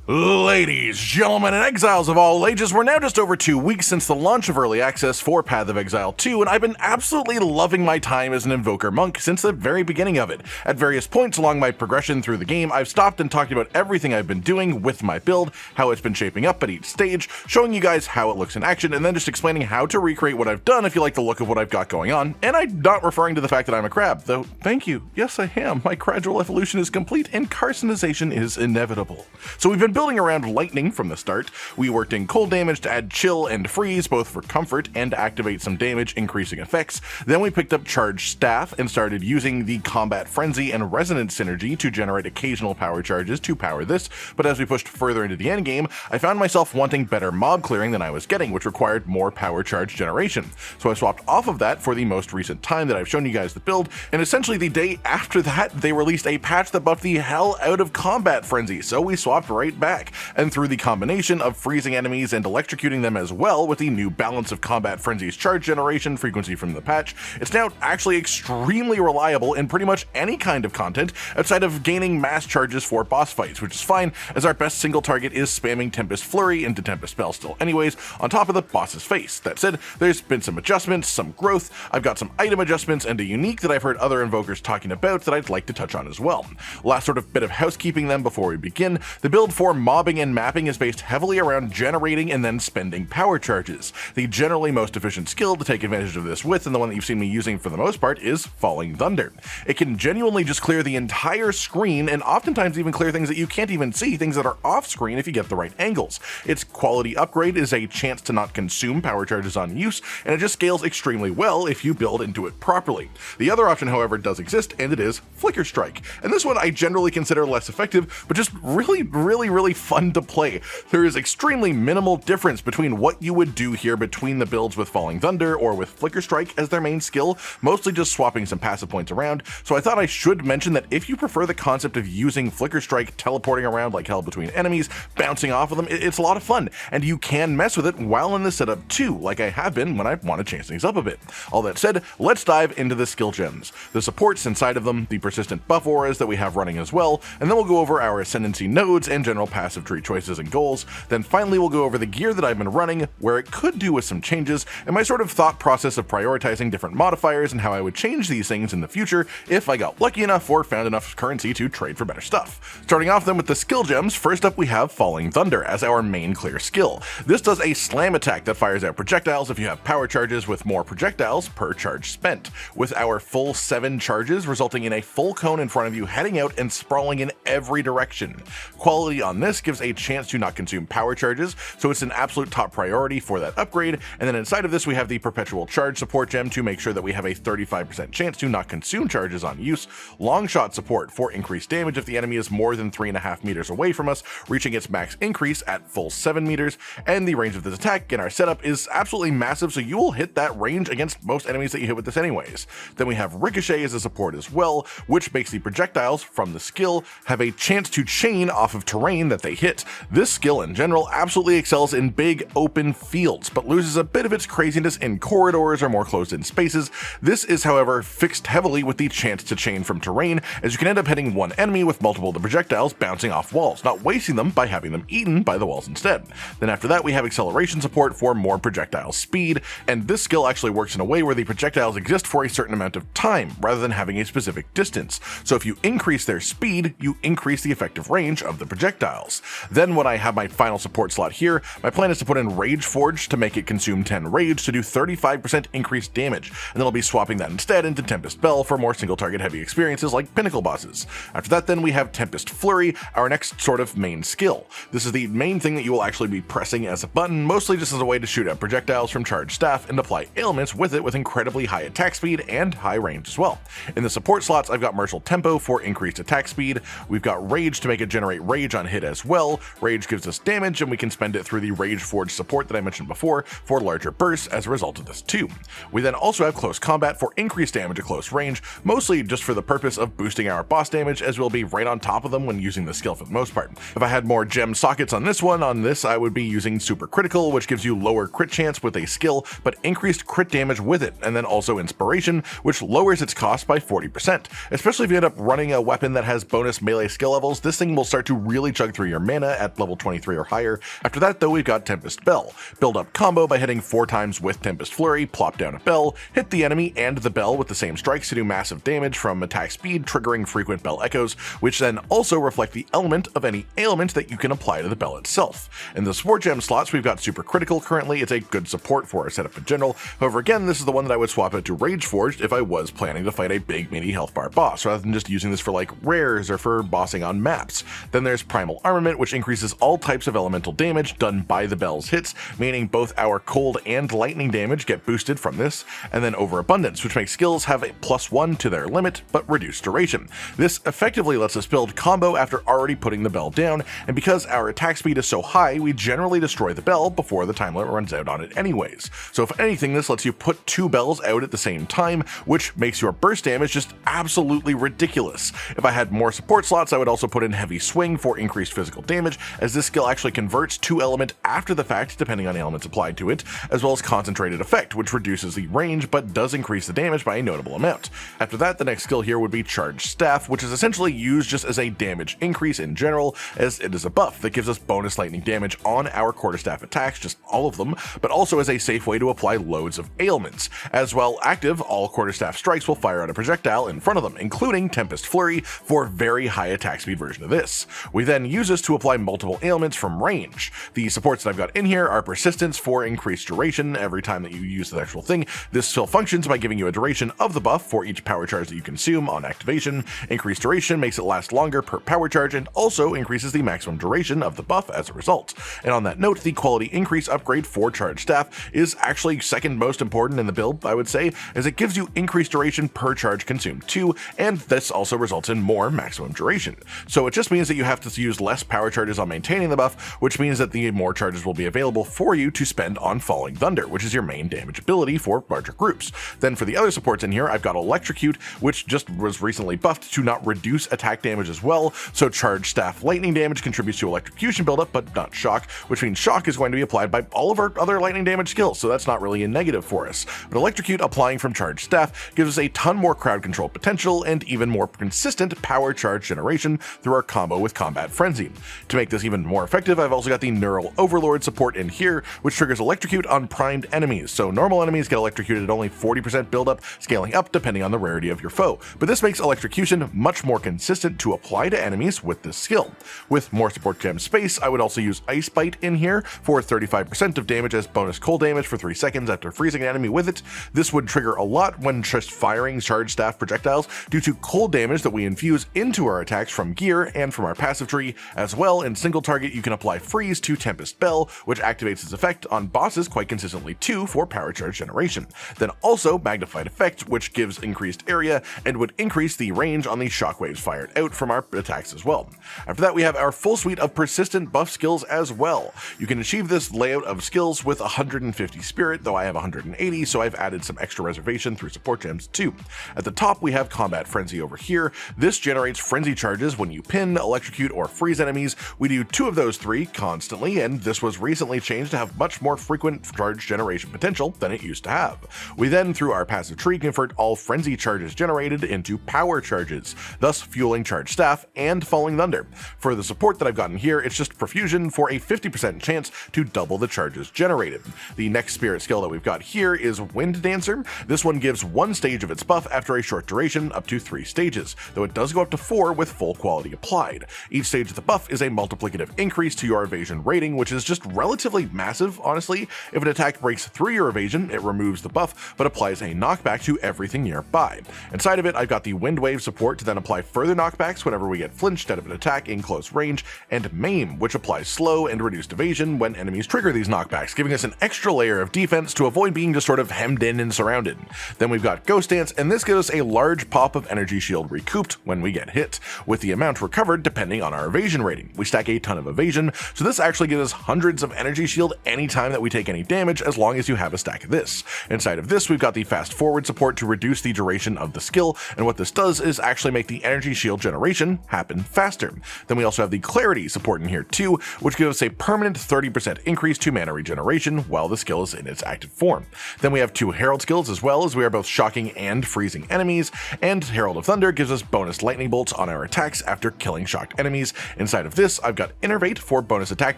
Ladies, gentlemen, and exiles of all ages, we're now just over 2 weeks since the launch of Early Access for Path of Exile 2, and I've been absolutely loving my time as an Invoker monk since the very beginning of it. At various points along my progression through the game, I've stopped and talked about everything I've been doing with my build, how it's been shaping up at each stage, showing you guys how it looks in action, and then just explaining how to recreate what I've done if you like the look of what I've got going on. And I'm not referring to the fact that I'm a crab, though thank you, yes I am. My gradual evolution is complete and carcinization is inevitable. So we've been building around lightning from the start. We worked in cold damage to add chill and freeze, both for comfort and to activate some damage increasing effects. Then we picked up charged staff and started using the combat frenzy and resonance synergy to generate occasional power charges to power this, but as we pushed further into the endgame, I found myself wanting better mob clearing than I was getting, which required more power charge generation. So I swapped off of that for the most recent time that I've shown you guys the build, and essentially the day after that, they released a patch that buffed the hell out of combat frenzy, so we swapped right back. And through the combination of freezing enemies and electrocuting them as well with the new balance of combat frenzy's charge generation frequency from the patch, it's now actually extremely reliable in pretty much any kind of content outside of gaining mass charges for boss fights, which is fine as our best single target is spamming Tempest Flurry into Tempest Spell still anyways, on top of the boss's face. That said, there's been some adjustments, some growth, I've got some item adjustments and a unique that I've heard other invokers talking about that I'd like to touch on as well. Last sort of bit of housekeeping then before we begin, the build for mobbing and mapping is based heavily around generating and then spending power charges. The generally most efficient skill to take advantage of this with, and the one that you've seen me using for the most part, is Falling Thunder. It can genuinely just clear the entire screen and oftentimes even clear things that you can't even see, things that are off screen if you get the right angles. Its quality upgrade is a chance to not consume power charges on use, and it just scales extremely well if you build into it properly. The other option, however, does exist, and it is Flicker Strike. And this one I generally consider less effective, but just really fun to play. There is extremely minimal difference between what you would do here between the builds with Falling Thunder or with Flicker Strike as their main skill, mostly just swapping some passive points around, so I thought I should mention that if you prefer the concept of using Flicker Strike teleporting around like hell between enemies, bouncing off of them, it's a lot of fun, and you can mess with it while in the setup too, like I have been when I want to change things up a bit. All that said, let's dive into the skill gems, the supports inside of them, the persistent buff auras that we have running as well, and then we'll go over our ascendancy nodes and general passive tree choices and goals. Then finally we'll go over the gear that I've been running, where it could do with some changes, and my sort of thought process of prioritizing different modifiers and how I would change these things in the future if I got lucky enough or found enough currency to trade for better stuff. Starting off then with the skill gems, first up we have Falling Thunder as our main clear skill. This does a slam attack that fires out projectiles if you have power charges with more projectiles per charge spent, with our full 7 charges resulting in a full cone in front of you heading out and sprawling in every direction. Quality on this gives a chance to not consume power charges, so it's an absolute top priority for that upgrade, and then inside of this we have the perpetual charge support gem to make sure that we have a 35% chance to not consume charges on use, long shot support for increased damage if the enemy is more than 3.5 meters away from us, reaching its max increase at full 7 meters, and the range of this attack in our setup is absolutely massive, so you will hit that range against most enemies that you hit with this anyways. Then we have Ricochet as a support as well, which makes the projectiles from the skill have a chance to chain off of terrain that they hit. This skill in general absolutely excels in big open fields, but loses a bit of its craziness in corridors or more closed-in spaces. This is, however, fixed heavily with the chance to chain from terrain, as you can end up hitting one enemy with multiple of the projectiles bouncing off walls, not wasting them by having them eaten by the walls instead. Then after that we have acceleration support for more projectile speed, and this skill actually works in a way where the projectiles exist for a certain amount of time, rather than having a specific distance. So if you increase their speed, you increase the effective range of the projectiles. Then when I have my final support slot here, my plan is to put in Rage Forge to make it consume 10 rage to do 35% increased damage, and then I'll be swapping that instead into Tempest Bell for more single target heavy experiences like pinnacle bosses. After that then we have Tempest Flurry, our next sort of main skill. This is the main thing that you will actually be pressing as a button, mostly just as a way to shoot out projectiles from charged staff and apply ailments with it with incredibly high attack speed and high range as well. In the support slots I've got Martial Tempo for increased attack speed, we've got Rage to make it generate rage on hit as well, Rage gives us damage and we can spend it through the Rage Forge support that I mentioned before for larger bursts as a result of this too. We then also have Close Combat for increased damage at close range, mostly just for the purpose of boosting our boss damage, as we'll be right on top of them when using the skill for the most part. If I had more gem sockets on this I would be using Super Critical, which gives you lower crit chance with a skill, but increased crit damage with it, and then also Inspiration, which lowers its cost by 40%. Especially if you end up running a weapon that has bonus melee skill levels, this thing will start to really chug through your mana at level 23 or higher. After that though, we've got Tempest Bell. Build up combo by hitting 4 times with Tempest Flurry, plop down a bell, hit the enemy and the bell with the same strikes to do massive damage from attack speed, triggering frequent bell echoes, which then also reflect the element of any ailment that you can apply to the bell itself. In the support gem slots, we've got Super Critical currently. It's a good support for our setup in general. However, again, this is the one that I would swap out to Rage Forged if I was planning to fight a big meaty health bar boss, rather than just using this for like rares or for bossing on maps. Then there's Primal Armament, which increases all types of elemental damage done by the bell's hits, meaning both our cold and lightning damage get boosted from this. And then Overabundance, which makes skills have a +1 to their limit, but reduced duration. This effectively lets us build combo after already putting the bell down, and because our attack speed is so high, we generally destroy the bell before the time limit runs out on it anyways. So if anything, this lets you put 2 bells out at the same time, which makes your burst damage just absolutely ridiculous. If I had more support slots, I would also put in Heavy Swing for increased physical damage, as this skill actually converts to element after the fact depending on elements applied to it, as well as Concentrated Effect, which reduces the range but does increase the damage by a notable amount. After that, the next skill here would be Charged Staff, which is essentially used just as a damage increase in general, as it is a buff that gives us bonus lightning damage on our quarterstaff attacks, just all of them, but also as a safe way to apply loads of ailments. As well active, all quarterstaff strikes will fire out a projectile in front of them, including Tempest Flurry for very high attack speed version of this. We then use this to apply multiple ailments from range. The supports that I've got in here are Persistence for increased duration every time that you use the actual thing. This still functions by giving you a duration of the buff for each power charge that you consume on activation. Increased duration makes it last longer per power charge and also increases the maximum duration of the buff as a result. And on that note, the quality increase upgrade for Charged Staff is actually second most important in the build, I would say, as it gives you increased duration per charge consumed too, and this also results in more maximum duration. So it just means that you have to use less power charges on maintaining the buff, which means that the more charges will be available for you to spend on Falling Thunder, which is your main damage ability for larger groups. Then for the other supports in here, I've got Electrocute, which just was recently buffed to not reduce attack damage as well, so Charged Staff lightning damage contributes to electrocution buildup, but not shock, which means shock is going to be applied by all of our other lightning damage skills, so that's not really a negative for us. But Electrocute applying from Charged Staff gives us a ton more crowd control potential and even more consistent power charge generation through our combo with Combat Frenzy. To make this even more effective, I've also got the Neural Overlord support in here, which triggers Electrocute on primed enemies, so normal enemies get electrocuted at only 40% buildup, scaling up depending on the rarity of your foe, but this makes electrocution much more consistent to apply to enemies with this skill. With more support gem space, I would also use Ice Bite in here for 35% of damage as bonus cold damage for 3 seconds after freezing an enemy with it. This would trigger a lot when just firing Charged Staff projectiles due to cold damage that we infuse into our attacks from gear and from our passive tree. As well, in single target, you can apply Freeze to Tempest Bell, which activates its effect on bosses quite consistently too for power charge generation. Then also Magnified Effect, which gives increased area and would increase the range on the shockwaves fired out from our attacks as well. After that, we have our full suite of persistent buff skills as well. You can achieve this layout of skills with 150 spirit, though I have 180, so I've added some extra reservation through support gems too. At the top, we have Combat Frenzy over here. This generates frenzy charges when you pin, electrocute, or freeze enemies. We do 2 of those 3 constantly, and this was recently changed to have much more frequent charge generation potential than it used to have. We then, through our passive tree, convert all frenzy charges generated into power charges, thus fueling Charged Staff and Falling Thunder. For the support that I've gotten here, it's just Profusion for a 50% chance to double the charges generated. The next spirit skill that we've got here is Wind Dancer. This one gives 1 stage of its buff after a short duration, up to 3 stages, though it does go up to 4 with full quality applied. Each stage of the buff is a multiplicative increase to your evasion rating, which is just relatively massive, honestly. If an attack breaks through your evasion, it removes the buff, but applies a knockback to everything nearby. Inside of it, I've got the Wind Wave support to then apply further knockbacks whenever we get flinched out of an attack in close range, and Maim, which applies slow and reduced evasion when enemies trigger these knockbacks, giving us an extra layer of defense to avoid being just sort of hemmed in and surrounded. Then we've got Ghost Dance, and this gives us a large pop of energy shield recouped when we get hit, with the amount recovered depending on our evasion rating. We stack a ton of evasion, so this actually gives us hundreds of energy shield anytime that we take any damage, as long as you have a stack of this. Inside of this, we've got the Fast Forward support to reduce the duration of the skill, and what this does is actually make the energy shield generation happen faster. Then we also have the Clarity support in here too, which gives us a permanent 30% increase to mana regeneration while the skill is in its active form. Then we have 2 Herald skills as well, as we are both shocking and freezing enemies, and Herald of Thunder gives us bonus lightning bolts on our attacks after killing shocked enemies. Inside of this, I've got Innervate for bonus attack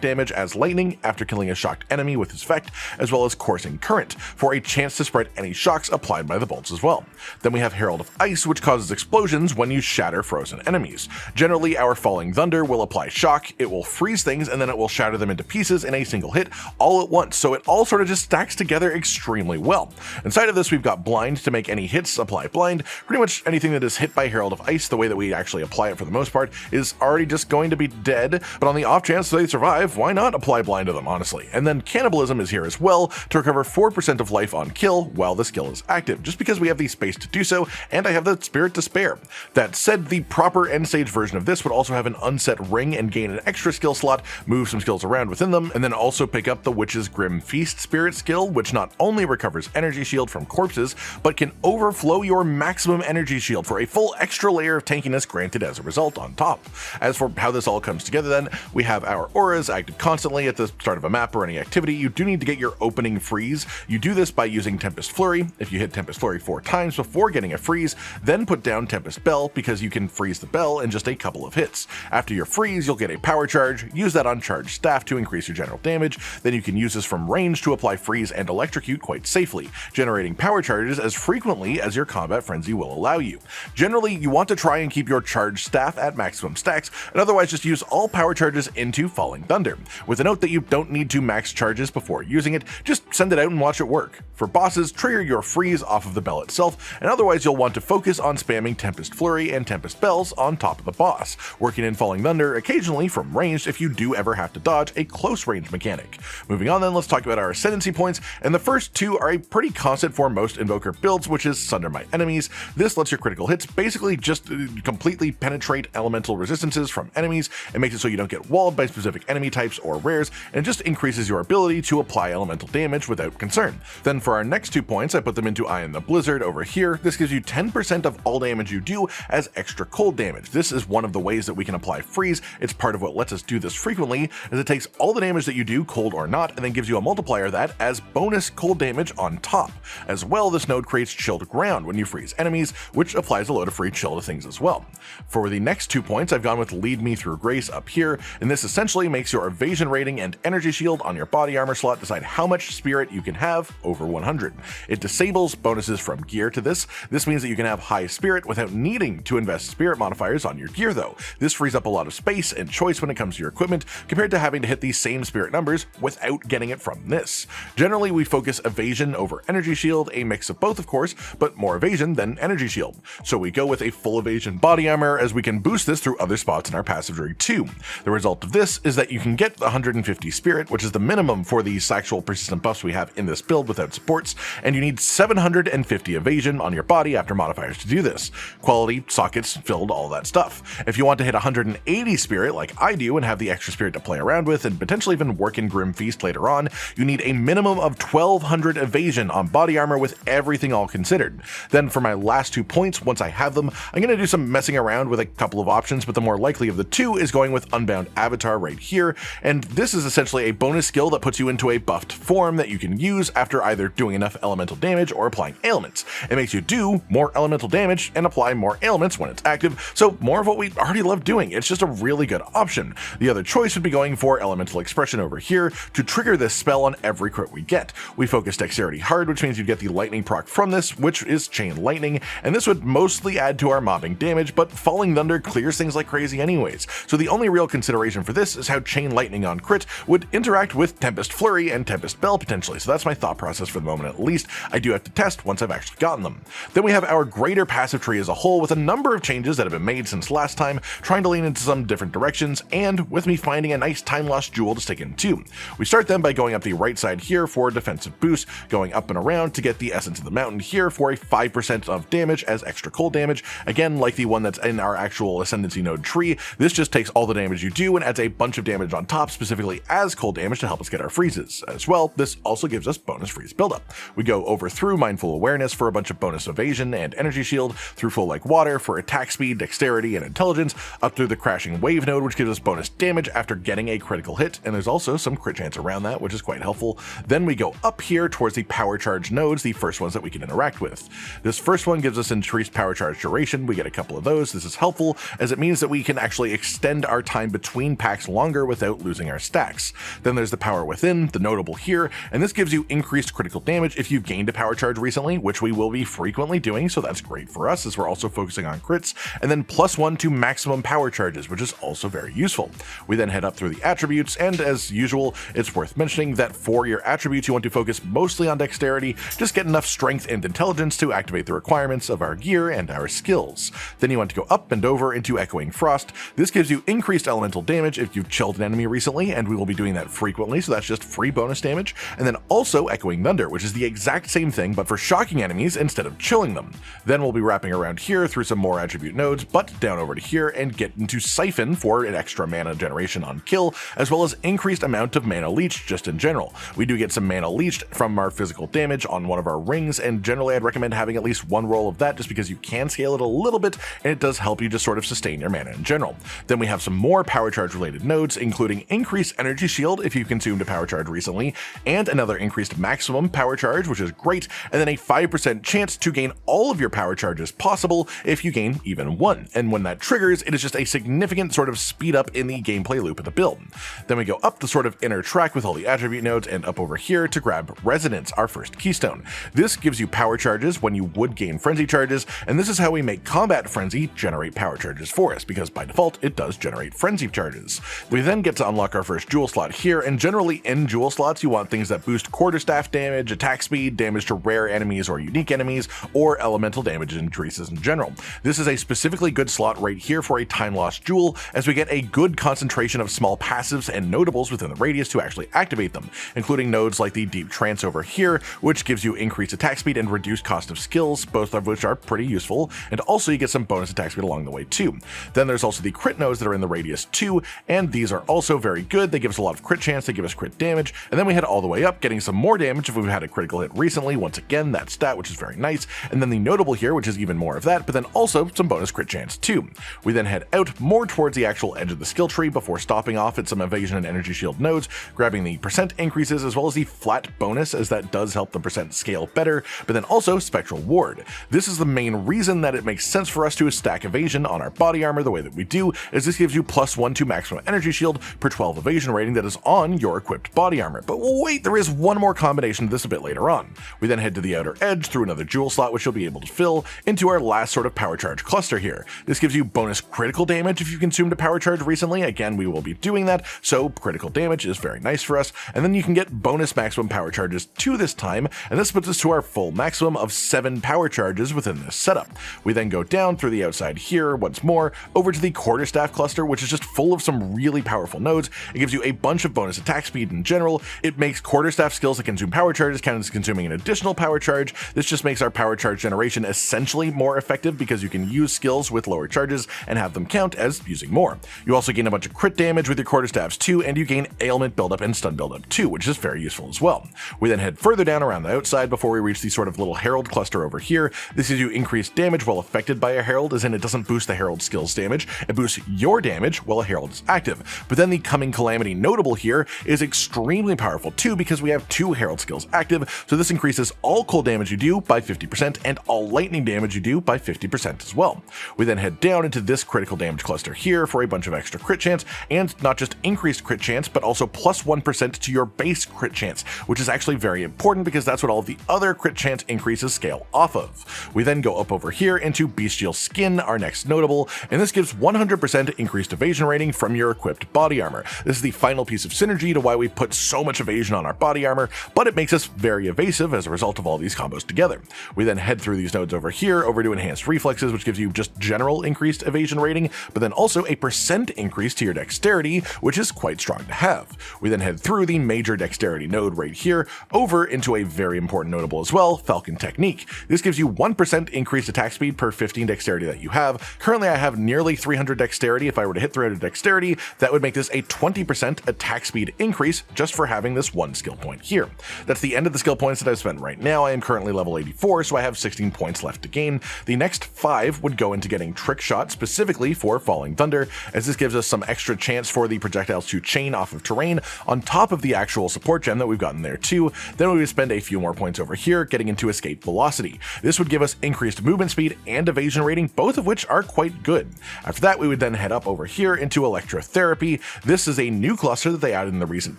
damage as lightning after killing a shocked enemy with his effect, as well as Coursing Current for a chance to spread any shocks applied by the bolts as well. Then we have Herald of Ice, which causes explosions when you shatter frozen enemies. Generally, our Falling Thunder will apply shock, it will freeze things, and then it will shatter them into pieces in a single hit all at once, so it all sort of just stacks together extremely well. Inside of this, we've got Blind to make any hits apply blind. Pretty much anything that is hit by Herald of Ice, the way that we actually apply it for the most part, is already just going to be dead, but on the off chance they survive, why not apply blind to them, honestly? And then Cannibalism is here as well to recover 4% of life on kill while the skill is active, just because we have the space to do so, and I have the spirit to spare. That said, the proper end stage version of this would also have an unset ring and gain an extra skill slot, move some skills around within them, and then also pick up the Witch's Grim Feast spirit skill, which not only recovers energy shield from corpses, but can overflow your maximum energy shield for a full extra layer of tankiness granted as a result on top. As for how this all comes together then, we have our auras active constantly at the start of a map or any activity. You do need to get your opening freeze. You do this by using Tempest Flurry. If you hit Tempest Flurry 4 times before getting a freeze, then put down Tempest Bell because you can freeze the bell in just a couple of hits. After your freeze, you'll get a power charge. Use that on charged staff to increase your general damage. Then you can use this from range to apply freeze and electrocute quite safely, generating power charges as frequently as your combat frenzy will allow you. Generally, you want to try and keep your charged staff at maximum stacks, and otherwise just use all power charges into Falling Thunder, with a note that you don't need to max charges before using it, just send it out and watch it work. For bosses, trigger your freeze off of the bell itself, and otherwise you'll want to focus on spamming Tempest Flurry and Tempest Bells on top of the boss, working in Falling Thunder occasionally from range if you do ever have to dodge a close range mechanic. Moving on then, let's talk about our Ascendancy Points, and the first two are a pretty constant for most Invoker builds, which is Sunder My Enemies. This lets your critical hits basically just completely penetrate elemental resistances from enemies, and makes it so you don't get walled by specific enemy types or rares, and it just increases your ability to apply elemental damage without concern. Then for our next 2 points, I put them into Eye in the Blizzard over here. This gives you 10% of all damage you do as extra cold damage. This is one of the ways that we can apply freeze. It's part of what lets us do this frequently, as it takes all the damage that you do, cold or not, and then gives you a multiplier of that as bonus cold damage on top. As well, this node creates chilled ground when you freeze enemies, which applies a load of free chill to things as well. For the next 2 points, I've gone with Lead Me Through Grace up here, and this essentially makes your evasion rating and energy shield on your body armor slot decide how much spirit you can have over 100. It disables bonuses from gear to this. This means that you can have high spirit without needing to invest spirit modifiers on your gear though. This frees up a lot of space and choice when it comes to your equipment compared to having to hit these same spirit numbers without getting it from this. Generally, we focus evasion over energy shield, a mix of both of course, but more evasion than energy shield. So we go with a full evasion body armor as we can boost this through other spots in our passive tree too. The result of this is that you can get 150 spirit, which is the minimum for the actual persistent buffs we have in this build without supports, and you need 750 evasion on your body after modifiers to do this. Quality, sockets, filled, all that stuff. If you want to hit 180 spirit like I do and have the extra spirit to play around with and potentially even work in Grim Feast later on, you need a minimum of 1200 evasion on body armor with everything all considered. Then for my last 2 points, once I have them, I'm going to do some messing around with a couple of options, but the more likely of the two is going with Unbound Avatar right here, and this is essentially a bonus skill that puts you into a buffed form that you can use after either doing enough elemental damage or applying ailments. It makes you do more elemental damage and apply more ailments when it's active, so more of what we already love doing. It's just a really good option. The other choice would be going for Elemental Expression over here to trigger this spell on every crit we get. We focus Dexterity hard, which means you get the lightning proc from this, which is Chain Lightning, and this would mostly add to our mobbing damage, but Falling Thunder clears things like crazy anyways. So the only real consideration for this is how Chain Lightning on crit would interact with Tempest Flurry and Tempest Bell potentially, so that's my thought process for the moment at least. I do have to test once I've actually gotten them. Then we have our greater passive tree as a whole with a number of changes that have been made since last time, trying to lean into some different directions, and with me finding a nice time lost jewel to stick in too. We start then by going up the right side here for a defensive boost, going up and around to get the Essence of the Mountain here for a 5% of damage as extra cold damage. Again, like the one that's in our actual Ascendancy node tree, this just takes all the damage you do and adds a bunch of damage on top, specifically as cold damage to help us get our freezes. As well, this also gives us bonus freeze buildup. We go over through Mindful Awareness for a bunch of bonus evasion and energy shield, through Flow Like Water for attack speed, dexterity, and intelligence, up through the Crashing Wave node, which gives us bonus damage after getting a critical hit, and there's also some crit chance around that, which is quite helpful. Then we go up here towards the Power Charge nodes, the first ones that we can interact with. This first one gives us increased Power Charge duration. We get a couple of those. This is helpful as it means that we can actually extend our time between packs longer without losing our stacks. Then there's the Power Within, the notable here, and this gives you increased critical damage if you've gained a power charge recently, which we will be frequently doing, so that's great for us as we're also focusing on crits, and then +1 to maximum power charges, which is also very useful. We then head up through the attributes, and as usual, it's worth mentioning that for your attributes you want to focus mostly on dexterity, just get enough strength and intelligence to activate the requirements of our gear and our skills. Then you want to go up and over into Echoing Frost. This gives you increased elemental damage if you've chilled an enemy recently, and we will be doing that frequently, so that's just free bonus damage, and then also Echoing Thunder, which is the exact same thing but for shocking enemies instead of chilling them. Then we'll be wrapping around here through some more attribute nodes, but down over to here and get into Siphon for an extra mana generation on kill, as well as increased amount of mana leech just in general. We do get some mana leeched from our physical damage on one of our rings, and generally I'd recommend having at least one roll of that just because you can scale it a little bit, and it does help you just sort of sustain your mana in general. Then we have some more power charge related nodes, including increased energy shield if you consumed a power charge recently, and another increased maximum power charge, which is great, and then a 5% chance to gain all of your power charges possible if you gain even one. And when that triggers, it is just a significant sort of speed up in the gameplay loop of the build. Then we go up the sort of inner track with all the attribute nodes and up over here to grab Resonance, our first keystone. This gives you power charges when you would gain frenzy charges, and this is how we make Combat Frenzy generate power charges for us, because by default it does generate frenzy charges. We then get to unlock our first jewel slot here, and generally in jewel slots you want things that boost quarterstaff damage, attack speed, damage to rare enemies or unique enemies, or elemental damage increases in general. This is a specifically good slot right here for a time lost jewel, as we get a good concentration of small passives and notables within the radius to actually activate them, including nodes like the Deep Trance over here, which gives you increased attack speed and reduced cost of skills, both of which are pretty useful, and also you get some bonus attack speed along the way too. Then there's also the crit nodes that are in the radius too, and these are also very good. They give us a lot of crit chance, they give us crit damage, and then we head all the way up, getting some more damage if we've had a critical hit recently, once again that stat, which is very nice, and then the notable here, which is even more of that, but then also some bonus crit chance too. We then head out more towards the actual edge of the skill tree before stopping off at some evasion and energy shield nodes, grabbing the percent increases as well as the flat bonus, as that does help the percent scale better, but then also Spectral Ward. This is the main reason that it makes sense for us to stack evasion on our body armor the way that we do, is this gives you +1 to maximum energy shield per 12 evasion rating that is on your equipped body armor. But wait, there is one more combination to this a bit later on. We then head to the outer edge through another jewel slot, which you'll be able to fill into our last sort of power charge cluster here. This gives you bonus critical damage if you consumed a power charge recently. Again, we will be doing that, so critical damage is very nice for us, and then you can get bonus maximum power charges too this time, and this puts us to our full maximum of 7 power charges within this setup. We then go down through the outside here once more over to the quarterstaff cluster, which is just full of some really powerful nodes. It gives you a bunch of bonus attack speed in general. It makes quarterstaff skills that consume power charges count as consuming an additional power charge. This just makes our power charge generation essentially more effective because you can use skills with lower charges and have them count as using more. You also gain a bunch of crit damage with your quarterstaffs too, and you gain ailment buildup and stun buildup too, which is very useful as well. We then head further down around the outside before we reach the sort of little herald cluster over here. This gives you increased damage while affected by a herald, as in it doesn't boost the herald skills damage, it boosts your damage while a herald is active. But then the Coming Calamity notable here is extremely powerful too, because we have 2 herald skills active, so this increases all cold damage you do by 50% and all lightning damage you do by 50% as well. We then head down into this critical damage cluster here for a bunch of extra crit chance, and not just increased crit chance, but also +1% to your base crit chance, which is actually very important because that's what all of the other crit chance increases scale off of. We then go up over here into Bestial Skin, our next notable, and this gives 100% increased evasion rating from your equipped body armor. This is the final piece of synergy to why we put so much evasion on our body armor, but it makes us very evasive as a result of all these combos together. We then head through these nodes over here over to Enhanced Reflexes, which gives you just general increased evasion rating, but then also a percent increase to your dexterity, which is quite strong to have. We then head through the major dexterity node right here over into a very important notable as well, Falcon Technique. This gives you 1% increased attack speed per 15 dexterity that you have. Currently I have nearly 300 dexterity. If I were to hit 300 dexterity, that would make this a 20% attack speed increase just for having this one skill point here. That's the end of the skill points that I've spent right now. I am currently level 84, so I have 16 points left to gain. The next 5 would go into getting Trick Shot specifically for Falling Thunder, as this gives us some extra chance for the projectiles to chain off of terrain on top of the actual support gem that we've gotten there too. Then we would spend a few more points over here getting into Escape Velocity. This would give us increased movement speed and evasion rating, both of which are quite good. After that, we would then head up over here into electrotherapy. This is a new cluster that they added in the recent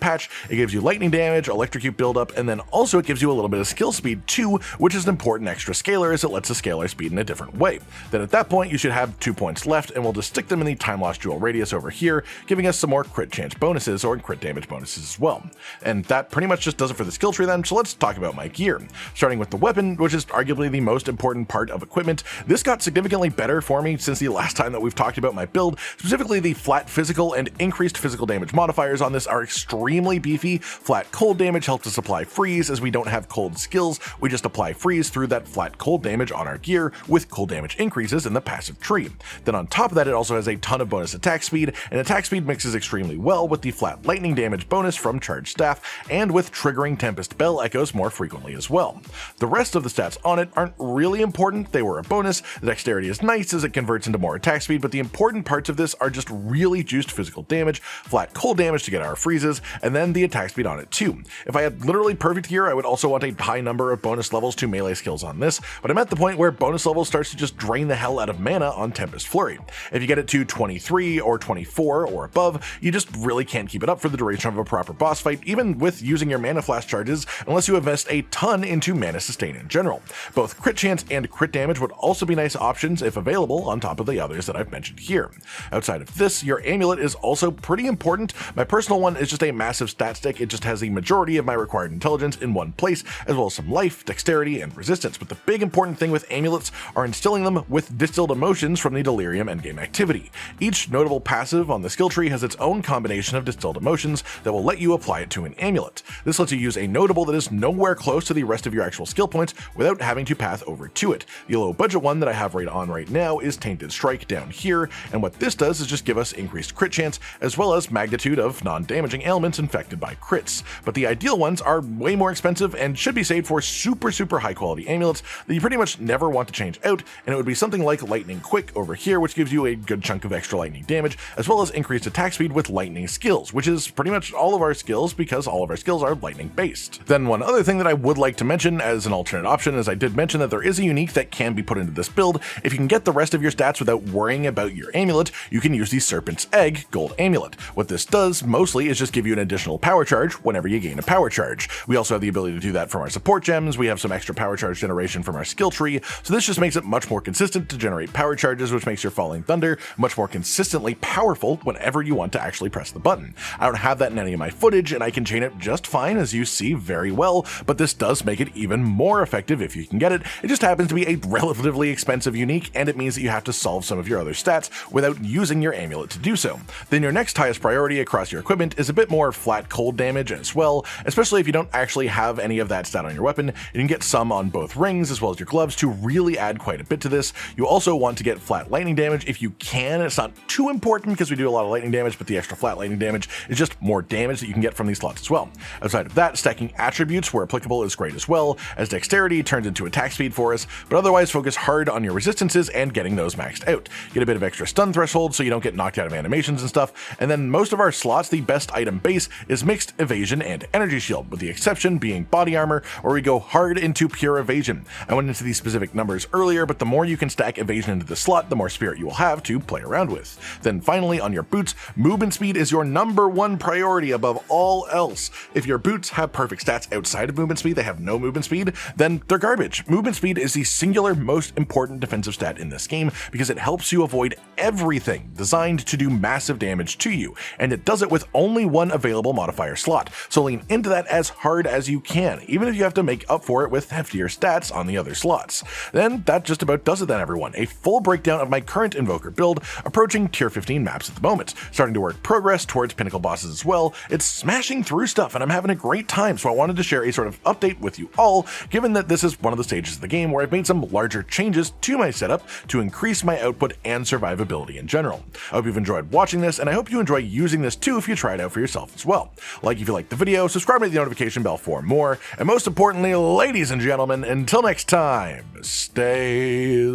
patch. It gives you lightning damage, electrocute buildup, and then also it gives you a little bit of skill speed too, which is an important extra scalar as it lets us scale our speed in a different way. Then at that point, you should have 2 points left, and we'll just stick them in the time lost dual radius over here, giving us some more crit chance bonuses or crit damage bonuses as well. And that pretty much just does it for the skill tree then, so let's talk about my gear. Starting with the weapon, which is arguably the most important part of equipment. This got significantly better for me since the last time that we've talked about my build. Specifically, the flat physical and increased physical damage modifiers on this are extremely beefy. Flat cold damage helps us apply freeze, as we don't have cold skills. We just apply freeze through that flat cold damage on our gear, with cold damage increases in the passive tree. Then on top of that, it also has a ton of bonus attack speed, and attack speed mixes extremely well with the flat lightning damage bonus from charged staff, and with triggering Tempest Bell echoes more frequently as well. The rest of the stats on it aren't really important. They were a bonus. The dexterity is nice as it converts into more attack speed, but the important parts of this are just really juiced physical damage, flat cold damage to get our freezes, and then the attack speed on it too. If I had literally perfect gear, I would also want a high number of bonus levels to melee skills on this, but I'm at the point where bonus level starts to just drain the hell out of mana on Tempest Flurry. If you get it to 23 or 24 or above, you just really can't keep it up for the duration of a proper boss fight, even with using your mana flash charges, unless you invest a ton into mana sustain in general. Both crit chance and crit damage would also be nice options if available on top of the others that I've mentioned here. Outside of this, your amulet is also pretty important. My personal one is just a massive stat stick. It just has the majority of my required intelligence in one place, as well as some life, dexterity, and resistance. But the big important thing with amulets are instilling them with distilled emotions from the Delirium endgame activity. Each notable passive on the skill tree has its own combination of distilled emotions that will let you apply it to an amulet. This lets you use a notable that is nowhere close to the rest of your actual skill points without having to path over to it. The low budget one that I have right now is Tainted Strike down here, and what this does is just give us increased crit chance as well as magnitude of non-damaging ailments infected by crits. But the ideal ones are way more expensive and should be saved for super high quality amulets that you pretty much never want to change out, and it would be something like Lightning Quick over here, which gives you a good chunk of extra lightning damage, as well as increased attack speed with lightning skills, which is pretty much all of our skills because all of our skills are lightning based. Then one other thing that I would like to mention as an alternate option is I did mention that there is a unique that can be put into this build. If you can get the rest of your stats without worrying about your amulet, you can use the Serpent's Egg Gold Amulet. What this does mostly is just give you an additional power charge whenever you gain a power charge. We also have the ability to do that from our support gems. We have some extra power charge generation from our skill tree, so this just makes it much more consistent to generate power charges, which makes your Falling Thunder much more consistently powerful whenever you want to actually press the button. I don't have that in any of my footage, and I can chain it just fine, as you see very well, but this does make it even more effective if you can get it. It just happens to be a relatively expensive unique, and it means that you have to solve some of your other stats without using your amulet to do so. Then your next highest priority across your equipment is a bit more flat cold damage as well, especially if you don't actually have any of that stat on your weapon. You can get some on both rings as well as your gloves to really add quite a bit to this. You also want to get flat lightning damage if you can. It's not too important because we do a lot of lightning damage, but the extra flat lightning damage is just more damage that you can get from these slots as well. Outside of that, stacking attributes where applicable is great as well, as dexterity turns into attack speed for us, but otherwise focus hard on your resistances and getting those maxed out. Get a bit of extra stun threshold so you don't get knocked out of animations and stuff, and then most of our slots, the best item base is mixed evasion and energy shield, with the exception being body armor, where we go hard into pure evasion. I went into these specific numbers earlier, but the more you can stack evasion into the slot, the more spirit you will have to play around with. Then finally, on your boots, movement speed is your #1 priority above all else. If your boots have perfect stats outside of movement speed, they have no movement speed, then they're garbage. Movement speed is the singular most important defensive stat in this game because it helps you avoid everything designed to do massive damage to you, and it does it with only one available modifier slot, so lean into that as hard as you can, even if you have to make up for it with heftier stats on the other slots. Then that just about does it then, everyone. A full breakdown of my current Invoker build, approaching tier 15 maps at the moment, starting to work progress towards pinnacle bosses as well. It's smashing through stuff and I'm having a great time, so I wanted to share a sort of update with you all, given that this is one of the stages of the game where I've made some larger changes to my setup to increase my output and survivability in general. I hope you've enjoyed watching this, and I hope you enjoy using this too if you try it out for yourself as well. Like if you liked the video, subscribe to the notification bell for more, and most importantly, ladies and gentlemen, until next time, stay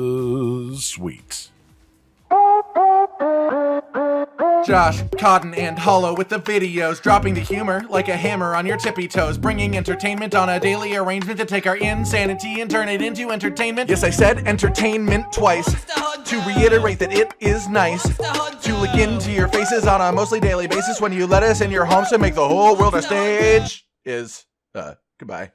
sweet. Josh, Cotton, and Hollow with the videos, dropping the humor like a hammer on your tippy toes, bringing entertainment on a daily arrangement to take our insanity and turn it into entertainment. Yes, I said entertainment twice, to reiterate that it is nice to look into your faces on a mostly daily basis when you let us in your homes to make the whole world a stage. Goodbye.